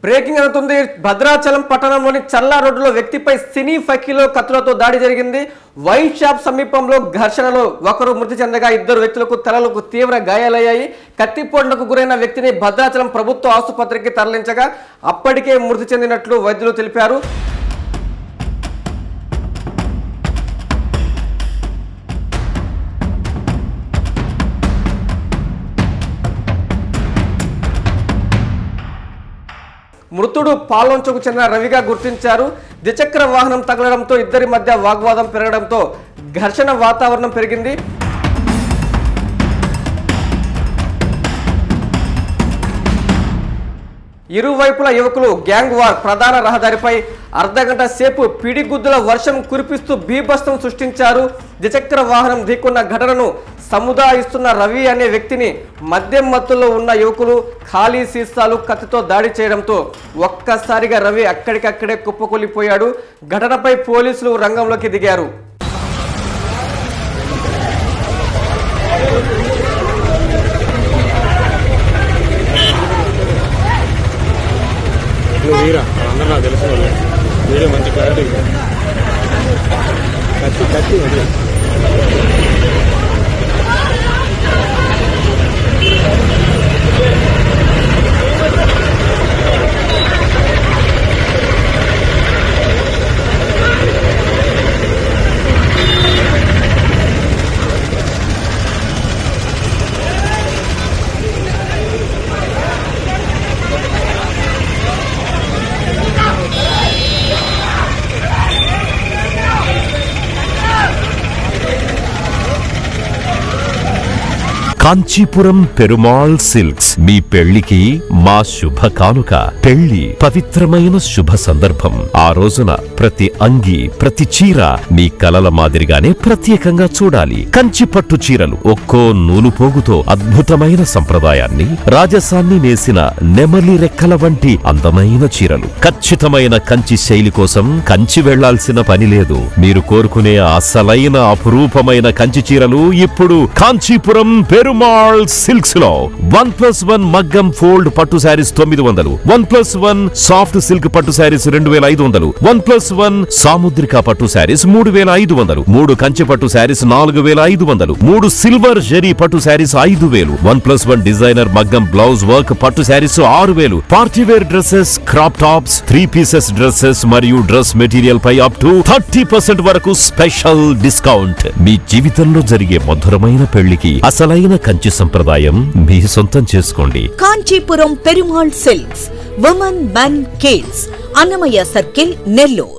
Breaking అవుతుంది. భద్రాచలం పట్టణంలోని చల్లా రోడ్డులో వ్యక్తిపై సినీ ఫకీలో కత్తులతో దాడి జరిగింది. వైన్ షాప్ సమీపంలో ఘర్షణలో ఒకరు మృతి చెందగా ఇద్దరు వ్యక్తులకు తలలకు తీవ్ర గాయాలయ్యాయి. కత్తిపోట్లకు గురైన వ్యక్తిని భద్రాచలం ప్రభుత్వ ఆసుపత్రికి తరలించగా అప్పటికే మృతి చెందినట్లు వైద్యులు తెలిపారు. మృతుడు పాల్వంచకు చెందిన రవిగా గుర్తించారు. ద్విచక్ర వాహనం తగలడంతో ఇద్దరి మధ్య వాగ్వాదం పెరగడంతో ఘర్షణ వాతావరణం పెరిగింది. ఇరువైపుల యువకులు గ్యాంగ్ వార్ ప్రధాన రహదారిపై అర్ధగంట సేపు పిడిగుద్దుల వర్షం కురిపిస్తూ బీభత్సం సృష్టించారు. ద్విచక్ర వాహనం ఢీకొన్న ఘటనను సముదాయిస్తున్న రవి అనే వ్యక్తిని మద్యం మత్తులో ఉన్న యువకులు ఖాళీ సీసాలు కత్తితో దాడి చేయడంతో ఒక్కసారిగా రవి అక్కడికక్కడే కుప్పకూలిపోయాడు. ఘటనపై పోలీసులు రంగంలోకి దిగారు. వీరా అందరూ నాకు తెలిసిన వాళ్ళు వీడియో మంచి క్లారిటీ కత్తి కత్తి కాంచీపురం పెరుమాళ్ సిల్క్స్ మీ పెళ్లికి మా శుభ కానుక. పెళ్లి పవిత్రమైన శుభ సందర్భం. ఆ రోజున ప్రతి అంగి ప్రతి చీర మీ కలల మాదిరిగానే ప్రత్యేకంగా చూడాలి. కంచి పట్టు చీరలు ఒక్కో నూలు పోగుతో అద్భుతమైన సంప్రదాయాన్ని రాజసాన్ని నేసిన నెమలి రెక్కల వంటి అందమైన చీరలు. ఖచ్చితమైన కంచి శైలి కోసం కంచి వెళ్లాల్సిన పని లేదు. మీరు కోరుకునే అసలైన అపురూపమైన కంచి చీరలు ఇప్పుడు కాంచీపురం పెరుమాళ్ సిల్క్స్ లో 1+1 మగ్గం ఫోల్డ్ పట్టు శారీస్ 900, 1+1 సాఫ్ట్ సిల్క్ పట్టు శారీస్ 2500, 1+1 సాముద్రిక పట్టు శారీస్ 3500, 3 కంచి పట్టు శారీస్ 4500, 3 సిల్వర్ జరీ పట్టు శారీస్ 5000, 1+1 డిజైనర్ మగ్గం బ్లౌజ్ వర్క్ పట్టు saris 6000, party wear dresses, crop tops, 3 pieces dresses మరియు డ్రెస్ మెటీరియల్ పై అప్ టు 30% వరకు స్పెషల్ డిస్కౌంట్. మీ జీవితంలో జరిగే మధురమైన పెళ్లికి అసలైన కంచి సంప్రదాయం మీ సొంతం చేసుకోండి. Kanchipuram Perumal silks, women men kids, Annamayya circle, Nellore.